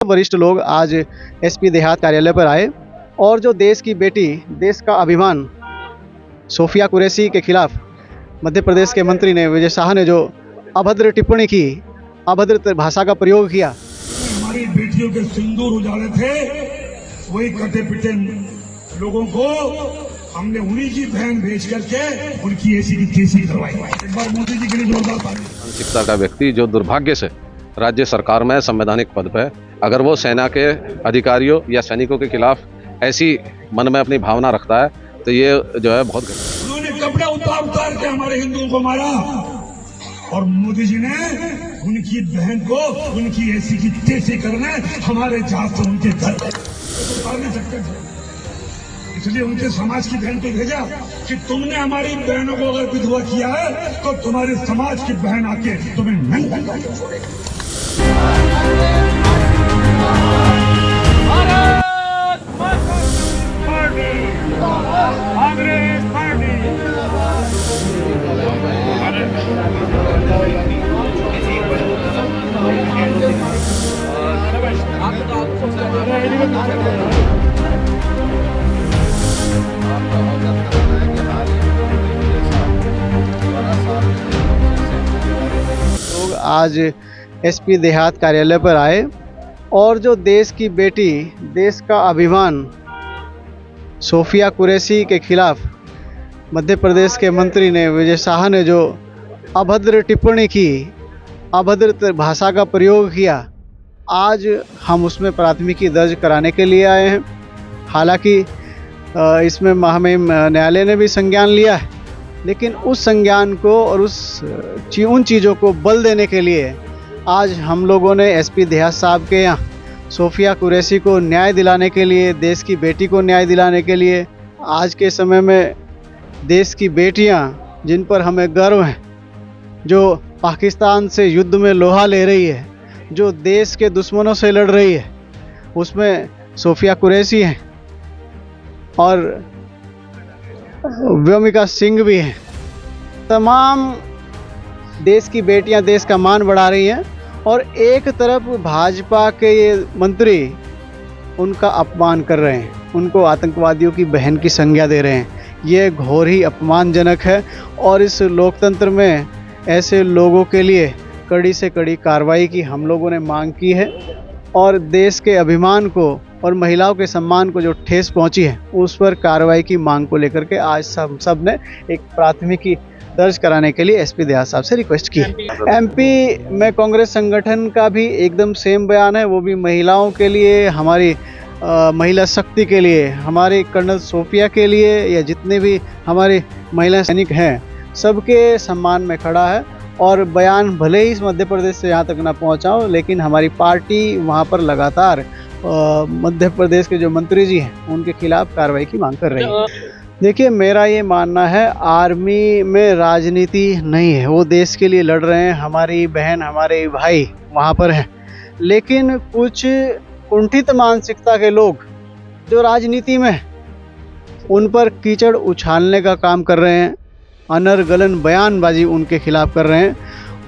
वरिष्ठ लोग आज एसपी देहात कार्यालय पर आए और जो देश की बेटी, देश का अभिमान सोफिया कुरैशी के खिलाफ मध्य प्रदेश के मंत्री ने, विजय शाह ने, जो अभद्र टिप्पणी की, अभद्र भाषा का प्रयोग किया। हमारी बेटियों के सिंदूर उजाले थे, वही कटे पिटे लोगों को हमने उन्हीं की बहन भेज करके उनकी ऐसी की तैसी करवाई। एक बार मोदी जी के लिए जोरदार ताली। मानसिकता का व्यक्ति जो दुर्भाग्य से राज्य सरकार में संवैधानिक पद पर, अगर वो सेना के अधिकारियों या सैनिकों के खिलाफ ऐसी मन में अपनी भावना रखता है तो ये जो है बहुत उन्होंने कपड़े उतार के हमारे हिंदुओं को मारा और मोदी जी ने उनकी बहन को उनकी ऐसी की तैसी करने हमारे जहाज से उनके घर उतार नहीं सकते थे। इसलिए उनके समाज की बहन को भेजा कि तुमने हमारी बहनों को अगर विधवा किया है तो तुम्हारे समाज की बहन आके तुम्हें नहीं करके छोड़ेगी। लोग आज एसपी देहात कार्यालय पर आए और जो देश की बेटी, देश का अभिमान सोफिया कुरैशी के खिलाफ मध्य प्रदेश के मंत्री ने, विजय शाह ने, जो अभद्र टिप्पणी की, अभद्र भाषा का प्रयोग किया, आज हम उसमें प्राथमिकी दर्ज कराने के लिए आए हैं। हालांकि इसमें महामहिम न्यायालय ने भी संज्ञान लिया है, लेकिन उस संज्ञान को और उन चीज़ों को बल देने के लिए आज हम लोगों ने एसपी देहात साहब के यहाँ सोफिया कुरैशी को न्याय दिलाने के लिए, देश की बेटी को न्याय दिलाने के लिए, आज के समय में देश की बेटियाँ जिन पर हमें गर्व है, जो पाकिस्तान से युद्ध में लोहा ले रही है, जो देश के दुश्मनों से लड़ रही है, उसमें सोफिया कुरैशी हैं और व्योमिका सिंह भी हैं। तमाम देश की बेटियां देश का मान बढ़ा रही हैं और एक तरफ भाजपा के ये मंत्री उनका अपमान कर रहे हैं, उनको आतंकवादियों की बहन की संज्ञा दे रहे हैं। ये घोर ही अपमानजनक है और इस लोकतंत्र में ऐसे लोगों के लिए कड़ी से कड़ी कार्रवाई की हम लोगों ने मांग की है और देश के अभिमान को और महिलाओं के सम्मान को जो ठेस पहुंची है उस पर कार्रवाई की मांग को लेकर के आज सब ने एक प्राथमिकी दर्ज कराने के लिए एसपी देहात साहब से रिक्वेस्ट की। एमपी में कांग्रेस संगठन का भी एकदम सेम बयान है, वो भी महिलाओं के लिए, हमारी महिला शक्ति के लिए, हमारे कर्नल सोफिया के लिए या जितने भी हमारे महिला सैनिक हैं सबके सम्मान में खड़ा है। और बयान भले ही मध्य प्रदेश से यहाँ तक ना पहुँचा हो, लेकिन हमारी पार्टी वहाँ पर लगातार मध्य प्रदेश के जो मंत्री जी हैं उनके खिलाफ कार्रवाई की मांग कर रही है। देखिए, मेरा ये मानना है आर्मी में राजनीति नहीं है, वो देश के लिए लड़ रहे हैं, हमारी बहन, हमारे भाई वहाँ पर हैं, लेकिन कुछ कुंठित मानसिकता के लोग जो राजनीति में उन पर कीचड़ उछालने का काम कर रहे हैं, अनर्गलन बयानबाजी उनके खिलाफ कर रहे हैं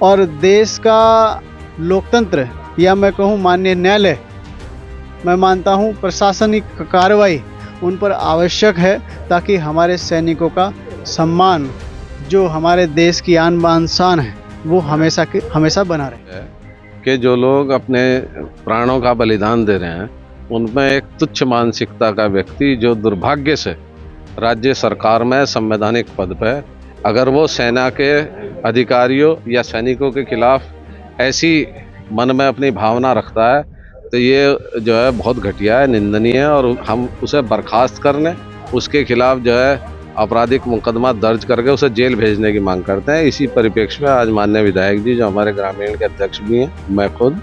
और देश का लोकतंत्र या मैं कहूँ माननीय न्यायालय, मैं मानता हूँ प्रशासनिक कार्रवाई उन पर आवश्यक है ताकि हमारे सैनिकों का सम्मान, जो हमारे देश की आन बान शान है, वो हमेशा बना रहे। कि जो लोग अपने प्राणों का बलिदान दे रहे हैं उनमें एक तुच्छ मानसिकता का व्यक्ति जो दुर्भाग्य से राज्य सरकार में संवैधानिक पद पर, अगर वो सेना के अधिकारियों या सैनिकों के खिलाफ ऐसी मन में अपनी भावना रखता है तो ये जो है बहुत घटिया है, निंदनीय है और हम उसे बर्खास्त करने, उसके खिलाफ जो है आपराधिक मुकदमा दर्ज करके उसे जेल भेजने की मांग करते हैं। इसी परिप्रेक्ष्य में आज माननीय विधायक जी जो हमारे ग्रामीण के अध्यक्ष भी हैं, मैं खुद,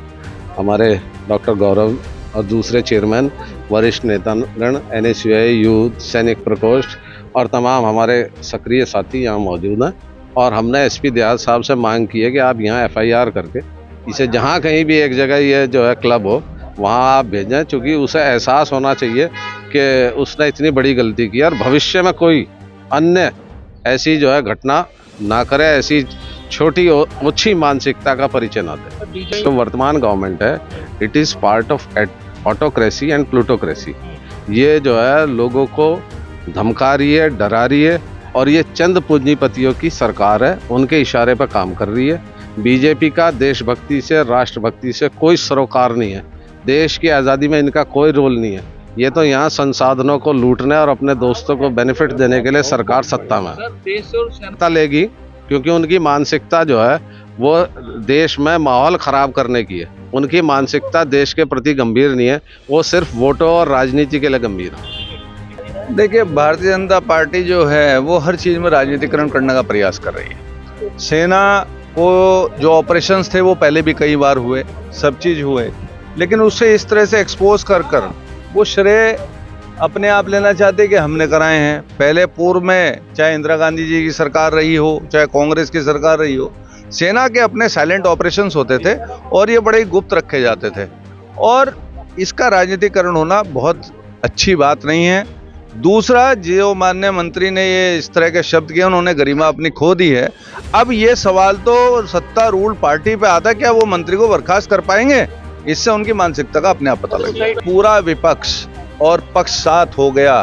हमारे डॉक्टर गौरव और दूसरे चेयरमैन, वरिष्ठ नेतागण, NSUI, यूथ, सैनिक प्रकोष्ठ और तमाम हमारे सक्रिय साथी यहाँ मौजूद हैं और हमने एसपी देहात साहब से मांग की है कि आप यहाँ FIR करके इसे जहाँ कहीं भी एक जगह ये जो है क्लब हो वहाँ आप भेजें, क्योंकि उसे एहसास होना चाहिए कि उसने इतनी बड़ी गलती की और भविष्य में कोई अन्य ऐसी जो है घटना ना करे, ऐसी छोटी ओछी मानसिकता का परिचय न दें। तो वर्तमान गवर्नमेंट है, it is part of autocracy and plutocracy. ये जो है लोगों को धमका रही है, डरा रही है, और ये चंद पूंजीपतियों की सरकार है, उनके इशारे पर काम कर रही है। बीजेपी का देशभक्ति से, राष्ट्रभक्ति से कोई सरोकार नहीं है। देश की आज़ादी में इनका कोई रोल नहीं है। ये तो यहाँ संसाधनों को लूटने और अपने दोस्तों को बेनिफिट देने के लिए सरकार सत्ता में सत्ता लेगी, क्योंकि उनकी मानसिकता जो है वो देश में माहौल ख़राब करने की है। उनकी मानसिकता देश के प्रति गंभीर नहीं है, वो सिर्फ वोटों और राजनीति के लिए गंभीर है। देखिए, भारतीय जनता पार्टी जो है वो हर चीज़ में राजनीतिकरण करने का प्रयास कर रही है। सेना को जो ऑपरेशंस थे वो पहले भी कई बार हुए, सब चीज़ हुए, लेकिन उससे इस तरह से एक्सपोज कर वो श्रेय अपने आप लेना चाहते कि हमने कराए हैं। पहले पूर्व में चाहे इंदिरा गांधी जी की सरकार रही हो, चाहे कांग्रेस की सरकार रही हो, सेना के अपने साइलेंट ऑपरेशंस होते थे और ये बड़े गुप्त रखे जाते थे, और इसका राजनीतिकरण होना बहुत अच्छी बात नहीं है। दूसरा, जो माननीय मंत्री ने ये इस तरह के शब्द किए, उन्होंने गरिमा अपनी खो दी है। अब ये सवाल तो सत्तारूढ़ पार्टी पे आता, क्या वो मंत्री को बर्खास्त कर पाएंगे? इससे उनकी मानसिकता का अपने आप पता लग जाएगा। पूरा विपक्ष और पक्ष साथ हो गया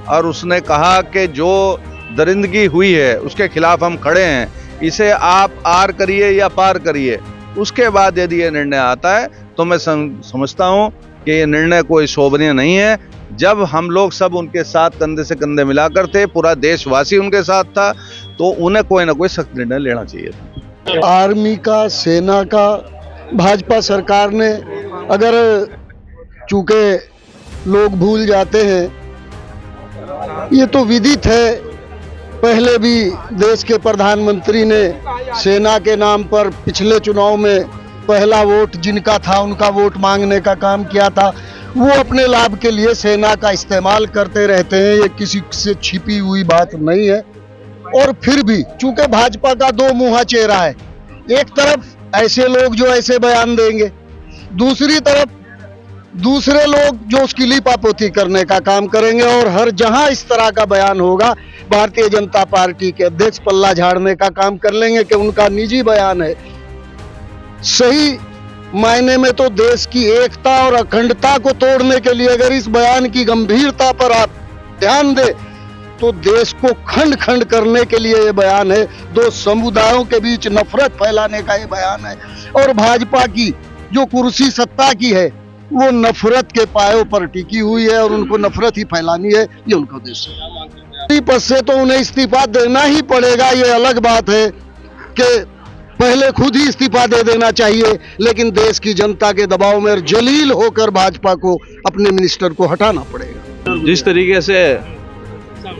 और उसने कहा कि जो दरिंदगी हुई है उसके खिलाफ हम खड़े हैं, इसे आप आर करिए या पार करिए। उसके बाद यदि ये निर्णय आता है तो मैं समझता हूँ कि ये निर्णय कोई शोभनीय नहीं है। जब हम लोग सब उनके साथ कंधे से कंधे मिलाकर थे, पूरा देशवासी उनके साथ था, तो उन्हें कोई ना कोई सख्त निर्णय लेना चाहिए था। आर्मी का, सेना का भाजपा सरकार ने, अगर चूंकि लोग भूल जाते हैं, ये तो विदित है, पहले भी देश के प्रधानमंत्री ने सेना के नाम पर पिछले चुनाव में पहला वोट जिनका था उनका वोट मांगने का काम किया था। वो अपने लाभ के लिए सेना का इस्तेमाल करते रहते हैं, ये किसी से छिपी हुई बात नहीं है। और फिर भी चूंकि भाजपा का दो मुंहा चेहरा है, एक तरफ ऐसे लोग जो ऐसे बयान देंगे, दूसरी तरफ दूसरे लोग जो उसकी लीपापोती करने का काम करेंगे, और हर जहां इस तरह का बयान होगा भारतीय जनता पार्टी के अध्यक्ष पल्ला झाड़ने का काम कर लेंगे कि उनका निजी बयान है। सही मायने में तो देश की एकता और अखंडता को तोड़ने के लिए अगर इस बयान की गंभीरता पर आप ध्यान दें तो देश को खंड खंड करने के लिए ये बयान है। दो समुदायों के बीच नफरत फैलाने का ये बयान है, और भाजपा की जो कुर्सी सत्ता की है वो नफरत के पायों पर टिकी हुई है और उनको नफरत ही फैलानी है, ये उनका उद्देश्य है। पद से तो उन्हें इस्तीफा देना ही पड़ेगा, ये अलग बात है कि पहले खुद ही इस्तीफा दे देना चाहिए, लेकिन देश की जनता के दबाव में जलील होकर भाजपा को अपने मिनिस्टर को हटाना पड़ेगा। जिस तरीके से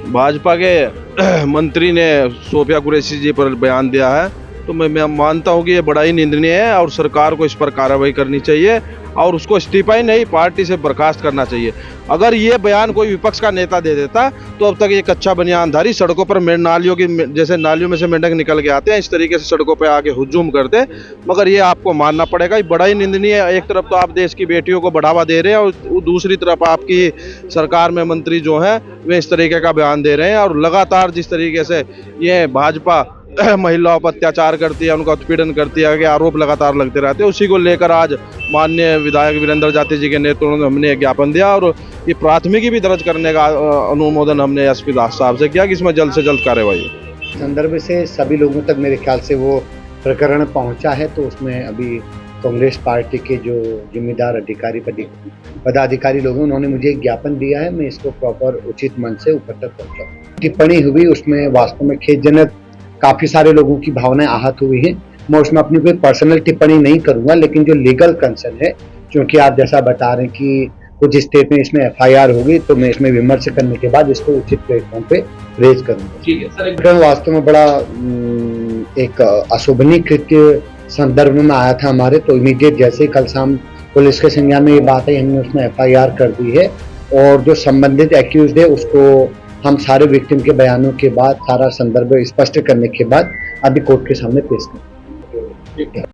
भाजपा के मंत्री ने सोफिया कुरैशी जी पर बयान दिया है, तो मैं मानता हूं कि ये बड़ा ही निंदनीय है और सरकार को इस पर कार्रवाई करनी चाहिए और उसको इस्तीफा ही नहीं, पार्टी से बर्खास्त करना चाहिए। अगर ये बयान कोई विपक्ष का नेता दे देता तो अब तक ये कच्चा बनियानधारी सड़कों पर नालियों की, जैसे नालियों में से मेंढक निकल के आते हैं, इस तरीके से सड़कों पर आके हुजूम करते। मगर ये आपको मानना पड़ेगा, ये बड़ा ही निंदनीय है। एक तरफ तो आप देश की बेटियों को बढ़ावा दे रहे हैं और दूसरी तरफ आपकी सरकार में मंत्री जो हैं वे इस तरीके का बयान दे रहे हैं, और लगातार जिस तरीके से ये भाजपा महिलाओं पर अत्याचार करती है, उनका उत्पीड़न करती है, आरोप लगातार लगते रहते हैं। उसी को लेकर आज माननीय विधायक वीरेंद्र जाति जी के नेतृत्व में हमने ज्ञापन दिया और ये प्राथमिकी भी दर्ज करने का अनुमोदन हमने एसपी दास साहब से किया कि इसमें जल्द से जल्द कार्रवाई हो। संदर्भ से सभी लोगों तक मेरे ख्याल से वो प्रकरण पहुंचा है, तो उसमें अभी कांग्रेस पार्टी के जो जिम्मेदार अधिकारी पदाधिकारी लोग हैं उन्होंने मुझे एक ज्ञापन दिया है, मैं इसको प्रॉपर उचित मन से ऊपर तक पहुंचाऊं। टिप्पणी हुई उसमें वास्तव में खेदजनक, काफी सारे लोगों की भावनाएं आहत हुई हैं। मैं उसमें अपनी कोई पर्सनल टिप्पणी नहीं करूंगा, लेकिन जो लीगल कंसर्न है, क्योंकि आप जैसा बता रहे हैं कि कुछ स्टेट में इसमें FIR होगी, तो मैं इसमें विमर्श करने के बाद इसको उचित प्लेटफॉर्म पे रेज करूंगा। ठीक है सर। वास्तव में बड़ा एक अशोभनीय कृत्य संदर्भ में आया था हमारे, तो इमीडिएट जैसे कल शाम पुलिस के संज्ञान में ये बात है, हमने उसमें FIR कर दी है और जो संबंधित एक्यूज्ड है उसको हम सारे विक्टिम के बयानों के बाद, सारा संदर्भ स्पष्ट करने के बाद अभी कोर्ट के सामने पेश करेंगे।